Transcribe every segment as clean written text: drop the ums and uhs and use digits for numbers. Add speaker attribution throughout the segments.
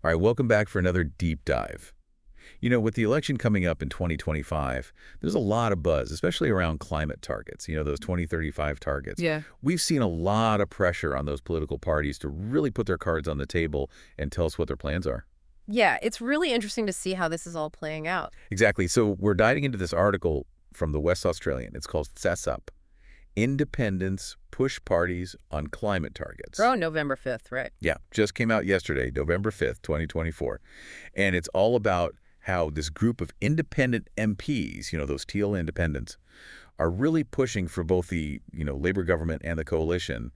Speaker 1: All right, welcome back for another deep dive. With the election coming up in 2025, there's a lot of buzz, especially around climate targets, those 2035 targets.
Speaker 2: Yeah.
Speaker 1: We've seen a lot of pressure on those political parties to really put their cards on the table and tell us what their plans are.
Speaker 2: Yeah, it's really interesting to see how this is all playing out.
Speaker 1: Exactly. So we're diving into this article from the West Australian. It's called Sess Up, Independents Push Parties on Climate Targets.
Speaker 2: Oh, November 5th, right?
Speaker 1: Yeah, just came out yesterday, November 5th, 2024. And it's all about how this group of independent MPs, those teal independents, are really pushing for both the, Labor government and the coalition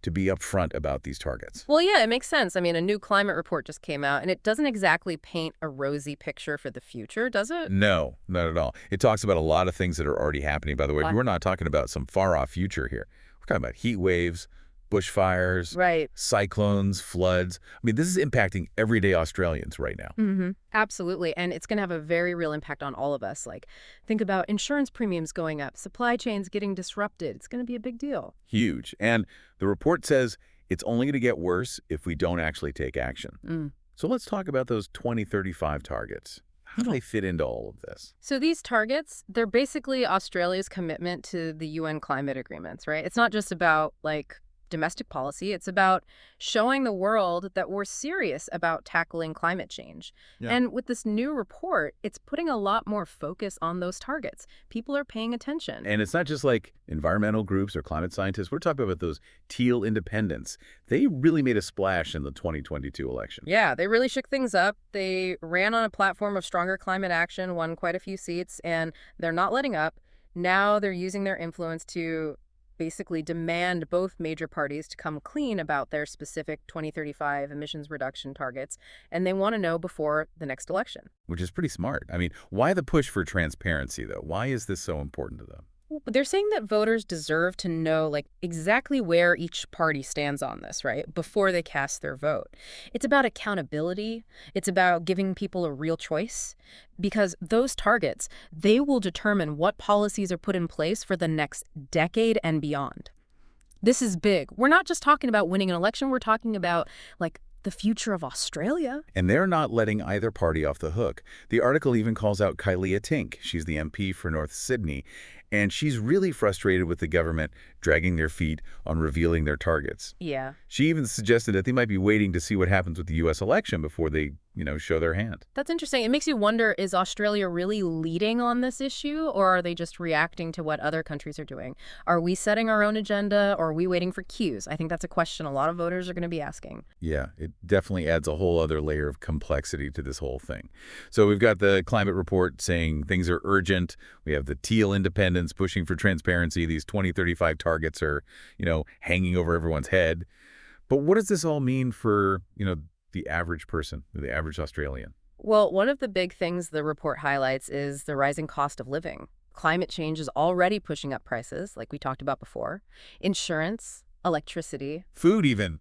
Speaker 1: to be upfront about these targets.
Speaker 2: Well, yeah, it makes sense. I mean, a new climate report just came out, and it doesn't exactly paint a rosy picture for the future, does it?
Speaker 1: No, not at all. It talks about a lot of things that are already happening, by the way.
Speaker 2: What?
Speaker 1: We're not talking about some far-off future here. We're talking about heat waves, bushfires,
Speaker 2: Right.
Speaker 1: cyclones, floods. I mean, this is impacting everyday Australians right now.
Speaker 2: Absolutely. And it's going to have a very real impact on all of us. Like, think about insurance premiums going up, supply chains getting disrupted. It's going to be a big deal.
Speaker 1: Huge. And the report says it's only going to get worse if we don't actually take action. So let's talk about those 2035 targets. How do they fit into all of this?
Speaker 2: So these targets, they're basically Australia's commitment to the UN climate agreements, right? It's not just about, domestic policy. It's about showing the world that we're serious about tackling climate change.
Speaker 1: Yeah.
Speaker 2: And with this new report, it's putting a lot more focus on those targets. People are paying attention.
Speaker 1: And it's not just like environmental groups or climate scientists. We're talking about those teal independents. They really made a splash in the 2022 election.
Speaker 2: Yeah, they really shook things up. They ran on a platform of stronger climate action, won quite a few seats, and they're not letting up. Now they're using their influence to basically demand both major parties to come clean about their specific 2035 emissions reduction targets, and they want to know before the next election.
Speaker 1: Which is pretty smart. I mean, why the push for transparency, though? Why is this so important to them?
Speaker 2: But they're saying that voters deserve to know, exactly where each party stands on this, right, before they cast their vote. It's about accountability. It's about giving people a real choice, because those targets, they will determine what policies are put in place for the next decade and beyond. This is big. We're not just talking about winning an election. We're talking about, the future of Australia.
Speaker 1: And they're not letting either party off the hook. The article even calls out Kylie Tink. She's the MP for North Sydney, and she's really frustrated with the government dragging their feet on revealing their targets.
Speaker 2: Yeah.
Speaker 1: She even suggested that they might be waiting to see what happens with the U.S. election before they, show their hand.
Speaker 2: That's interesting. It makes you wonder, is Australia really leading on this issue, or are they just reacting to what other countries are doing? Are we setting our own agenda, or are we waiting for cues? I think that's a question a lot of voters are going to be asking.
Speaker 1: Yeah, it definitely adds a whole other layer of complexity to this whole thing. So we've got the climate report saying things are urgent. We have the teal independents pushing for transparency. These 2035 targets are, hanging over everyone's head. But what does this all mean for, the average person, the average Australian?
Speaker 2: Well, one of the big things the report highlights is the rising cost of living. Climate change is already pushing up prices, like we talked about before. Insurance, electricity.
Speaker 1: Food even.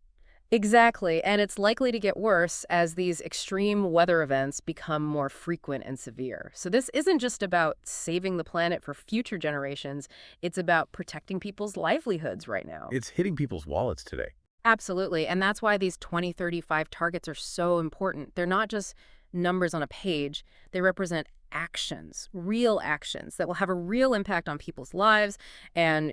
Speaker 2: Exactly, and it's likely to get worse as these extreme weather events become more frequent and severe. So this isn't just about saving the planet for future generations, it's about protecting people's livelihoods right now.
Speaker 1: It's hitting people's wallets today.
Speaker 2: Absolutely, and that's why these 2035 targets are so important. They're not just numbers on a page, they represent actions, real actions that will have a real impact on people's lives and,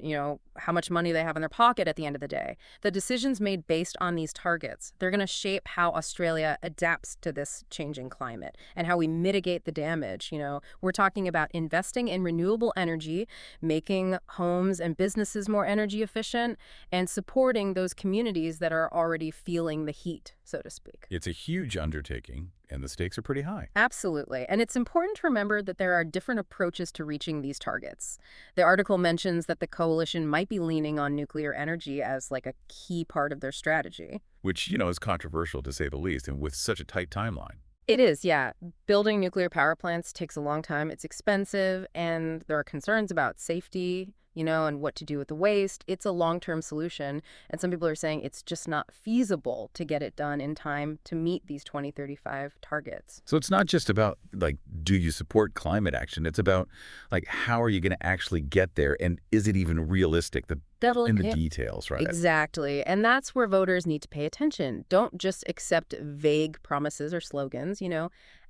Speaker 2: how much money they have in their pocket at the end of the day. The decisions made based on these targets, they're going to shape how Australia adapts to this changing climate and how we mitigate the damage. We're talking about investing in renewable energy, making homes and businesses more energy efficient, and supporting those communities that are already feeling the heat, so to speak.
Speaker 1: It's a huge undertaking, and the stakes are pretty high.
Speaker 2: Absolutely. And it's important to remember that there are different approaches to reaching these targets. The article mentions that the coalition might be leaning on nuclear energy as a key part of their strategy.
Speaker 1: Which, is controversial to say the least, and with such a tight timeline.
Speaker 2: It is, yeah. Building nuclear power plants takes a long time. It's expensive, and there are concerns about safety, and what to do with the waste. It's a long-term solution, and some people are saying it's just not feasible to get it done in time to meet these 2035 targets.
Speaker 1: So it's not just about, like, do you support climate action? It's about, like, how are you going to actually get there, and is it even realistic? In the
Speaker 2: Yeah.
Speaker 1: details, right?
Speaker 2: Exactly. And that's where voters need to pay attention. Don't just accept vague promises or slogans,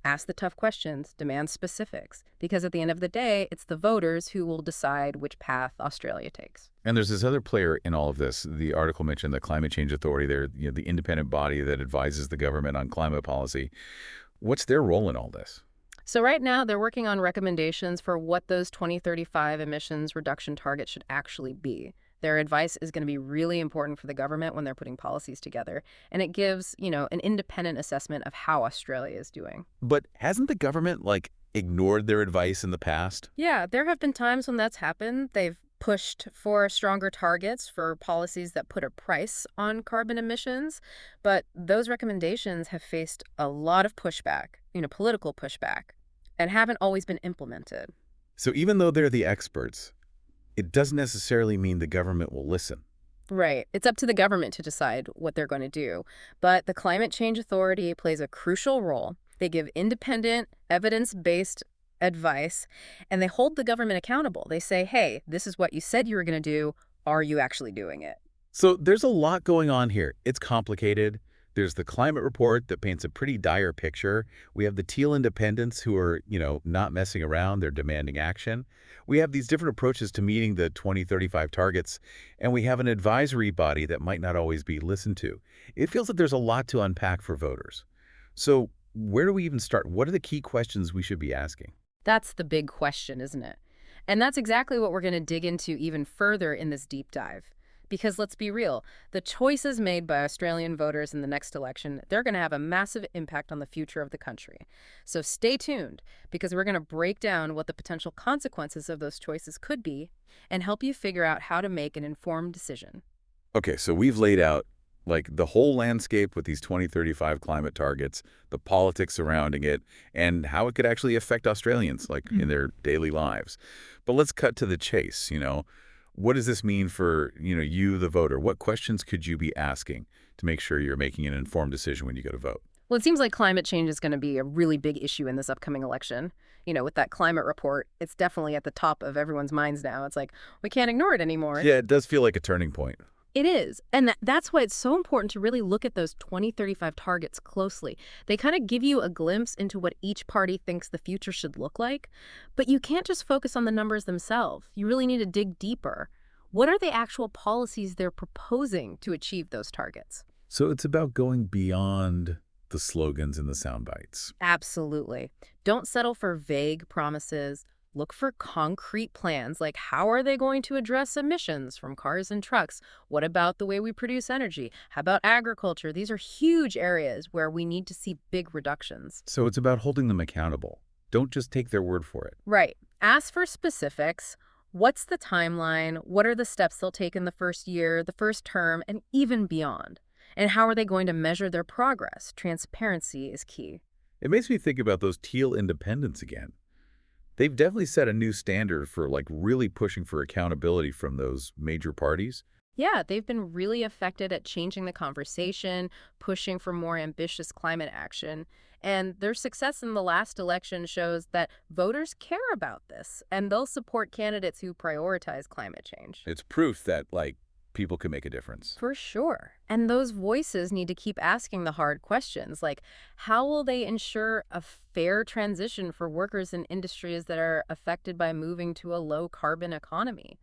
Speaker 2: Ask the tough questions, demand specifics. Because at the end of the day, it's the voters who will decide which path Australia takes.
Speaker 1: And there's this other player in all of this. The article mentioned the Climate Change Authority. They're, the independent body that advises the government on climate policy. What's their role in all this?
Speaker 2: So right now, they're working on recommendations for what those 2035 emissions reduction targets should actually be. Their advice is going to be really important for the government when they're putting policies together. And it gives, an independent assessment of how Australia is doing.
Speaker 1: But hasn't the government, like, ignored their advice in the past?
Speaker 2: Yeah, there have been times when that's happened. They've pushed for stronger targets for policies that put a price on carbon emissions. But those recommendations have faced a lot of pushback, political pushback, and haven't always been implemented.
Speaker 1: So even though they're the experts, it doesn't necessarily mean the government will listen.
Speaker 2: Right. It's up to the government to decide what they're going to do. But the Climate Change Authority plays a crucial role. They give independent, evidence-based advice, and they hold the government accountable. They say, hey, this is what you said you were going to do. Are you actually doing it?
Speaker 1: So there's a lot going on here. It's complicated. There's the climate report that paints a pretty dire picture. We have the teal independents who are, not messing around. They're demanding action. We have these different approaches to meeting the 2035 targets, and we have an advisory body that might not always be listened to. It feels like there's a lot to unpack for voters. So where do we even start? What are the key questions we should be asking?
Speaker 2: That's the big question, isn't it? And that's exactly what we're going to dig into even further in this deep dive. Because let's be real, the choices made by Australian voters in the next election, they're going to have a massive impact on the future of the country. So stay tuned, because we're going to break down what the potential consequences of those choices could be and help you figure out how to make an informed decision.
Speaker 1: Okay, so we've laid out, like, the whole landscape with these 2035 climate targets, the politics surrounding it, and how it could actually affect Australians, like, in their daily lives. But let's cut to the chase, What does this mean for, you, the voter? What questions could you be asking to make sure you're making an informed decision when you go to vote?
Speaker 2: Well, it seems like climate change is going to be a really big issue in this upcoming election. With that climate report, it's definitely at the top of everyone's minds now. It's like, we can't ignore it anymore.
Speaker 1: Yeah, it does feel like a turning point.
Speaker 2: It is. And that's why it's so important to really look at those 2035 targets closely. They kind of give you a glimpse into what each party thinks the future should look like. But you can't just focus on the numbers themselves. You really need to dig deeper. What are the actual policies they're proposing to achieve those targets?
Speaker 1: So it's about going beyond the slogans and the sound bites.
Speaker 2: Absolutely. Don't settle for vague promises. Look for concrete plans, like how are they going to address emissions from cars and trucks? What about the way we produce energy? How about agriculture? These are huge areas where we need to see big reductions.
Speaker 1: So it's about holding them accountable. Don't just take their word for it.
Speaker 2: Right. Ask for specifics. What's the timeline? What are the steps they'll take in the first year, the first term, and even beyond? And how are they going to measure their progress? Transparency is key.
Speaker 1: It makes me think about those teal independents again. They've definitely set a new standard for, like, really pushing for accountability from those major parties.
Speaker 2: Yeah, they've been really effective at changing the conversation, pushing for more ambitious climate action. And their success in the last election shows that voters care about this, and they'll support candidates who prioritize climate change.
Speaker 1: It's proof that, like, people can make a difference.
Speaker 2: For sure. And those voices need to keep asking the hard questions, like how will they ensure a fair transition for workers in industries that are affected by moving to a low-carbon economy?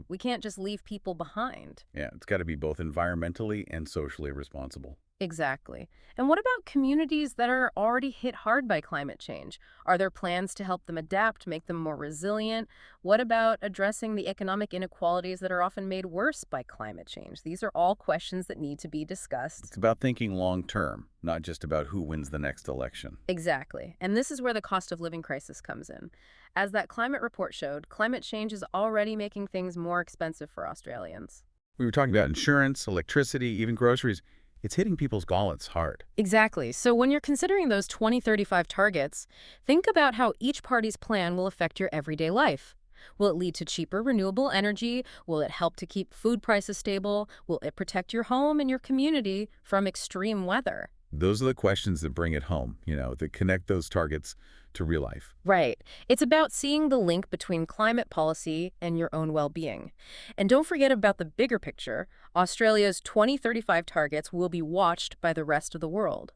Speaker 2: We can't just leave people behind.
Speaker 1: Yeah, it's got to be both environmentally and socially responsible.
Speaker 2: Exactly. And what about communities that are already hit hard by climate change? Are there plans to help them adapt, make them more resilient? What about addressing the economic inequalities that are often made worse by climate change? These are all questions that need to be discussed.
Speaker 1: It's about thinking long term, not just about who wins the next election.
Speaker 2: Exactly. And this is where the cost of living crisis comes in. As that climate report showed, climate change is already making things more expensive for Australians.
Speaker 1: We were talking about insurance, electricity, even groceries. It's hitting people's wallets hard.
Speaker 2: Exactly. So when you're considering those 2035 targets, think about how each party's plan will affect your everyday life. Will it lead to cheaper renewable energy? Will it help to keep food prices stable? Will it protect your home and your community from extreme weather?
Speaker 1: Those are the questions that bring it home, that connect those targets to real life.
Speaker 2: Right. It's about seeing the link between climate policy and your own well-being. And don't forget about the bigger picture. Australia's 2035 targets will be watched by the rest of the world.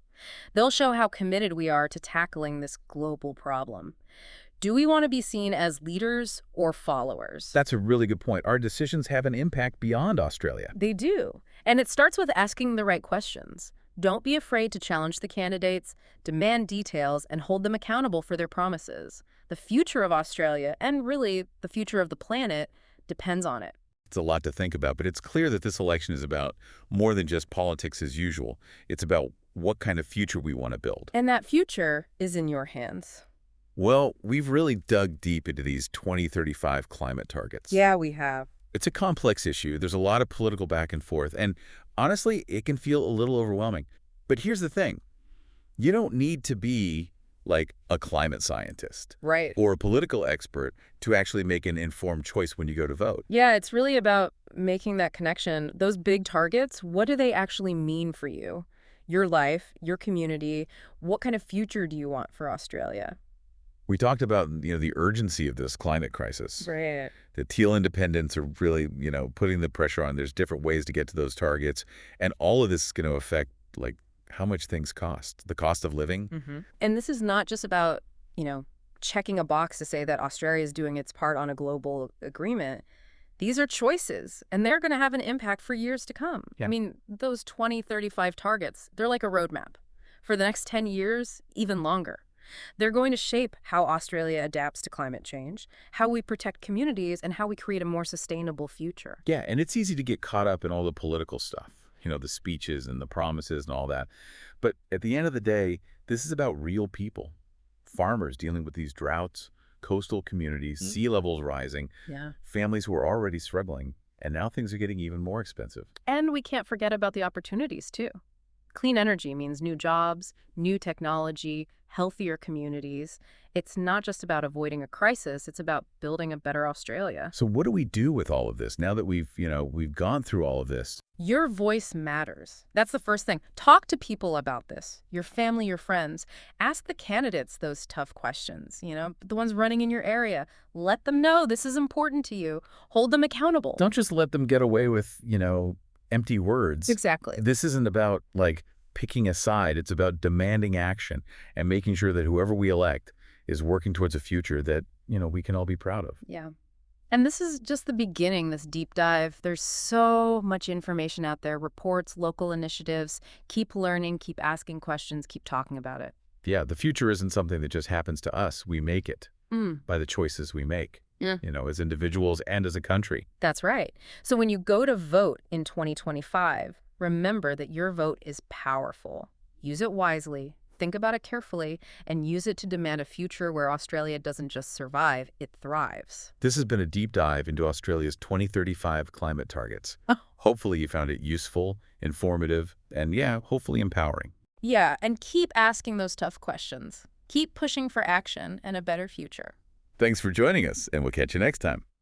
Speaker 2: They'll show how committed we are to tackling this global problem. Do we want to be seen as leaders or followers?
Speaker 1: That's a really good point. Our decisions have an impact beyond Australia.
Speaker 2: They do. And it starts with asking the right questions. Don't be afraid to challenge the candidates, demand details, and hold them accountable for their promises. The future of Australia, and really the future of the planet, depends on it.
Speaker 1: It's a lot to think about, but it's clear that this election is about more than just politics as usual. It's about what kind of future we want to build.
Speaker 2: And that future is in your hands.
Speaker 1: Well, we've really dug deep into these 2035 climate targets.
Speaker 2: Yeah, we have.
Speaker 1: It's a complex issue. There's a lot of political back and forth, and honestly, it can feel a little overwhelming. But here's the thing. You don't need to be like a climate scientist
Speaker 2: Right.
Speaker 1: or a political expert to actually make an informed choice when you go to vote.
Speaker 2: Yeah, it's really about making that connection. Those big targets, what do they actually mean for you? Your life, your community, what kind of future do you want for Australia?
Speaker 1: We talked about, the urgency of this climate crisis.
Speaker 2: Right.
Speaker 1: The teal independents are really, putting the pressure on. There's different ways to get to those targets. And all of this is going to affect, like, how much things cost, the cost of living.
Speaker 2: And this is not just about, checking a box to say that Australia is doing its part on a global agreement. These are choices, and they're going to have an impact for years to come.
Speaker 1: Yeah.
Speaker 2: I mean, those 2035 targets, they're like a roadmap. For the next 10 years, even longer. They're going to shape how Australia adapts to climate change, how we protect communities, and how we create a more sustainable future.
Speaker 1: Yeah, and it's easy to get caught up in all the political stuff, the speeches and the promises and all that. But at the end of the day, this is about real people, farmers dealing with these droughts, coastal communities, sea levels rising,
Speaker 2: Yeah.
Speaker 1: families who are already struggling, and now things are getting even more expensive.
Speaker 2: And we can't forget about the opportunities, too. Clean energy means new jobs, new technology, healthier communities. It's not just about avoiding a crisis, it's about building a better Australia.
Speaker 1: So what do we do with all of this now that we've gone through all of this?
Speaker 2: Your voice matters. That's the first thing. Talk to people about this, your family, your friends. Ask the candidates those tough questions, the ones running in your area. Let them know this is important to you. Hold them accountable.
Speaker 1: Don't just let them get away with, empty words.
Speaker 2: Exactly.
Speaker 1: This isn't about, like, picking a side. It's about demanding action and making sure that whoever we elect is working towards a future that, we can all be proud of.
Speaker 2: Yeah. And this is just the beginning, this deep dive. There's so much information out there, reports, local initiatives. Keep learning, keep asking questions, keep talking about it.
Speaker 1: Yeah, the future isn't something that just happens to us. We make it by the choices we make,
Speaker 2: Yeah.
Speaker 1: As individuals and as a country.
Speaker 2: That's right. So when you go to vote in 2025, remember that your vote is powerful. Use it wisely, think about it carefully, and use it to demand a future where Australia doesn't just survive, it thrives.
Speaker 1: This has been a deep dive into Australia's 2035 climate targets. Hopefully you found it useful, informative, and hopefully empowering.
Speaker 2: Yeah, and keep asking those tough questions. Keep pushing for action and a better future.
Speaker 1: Thanks for joining us, and we'll catch you next time.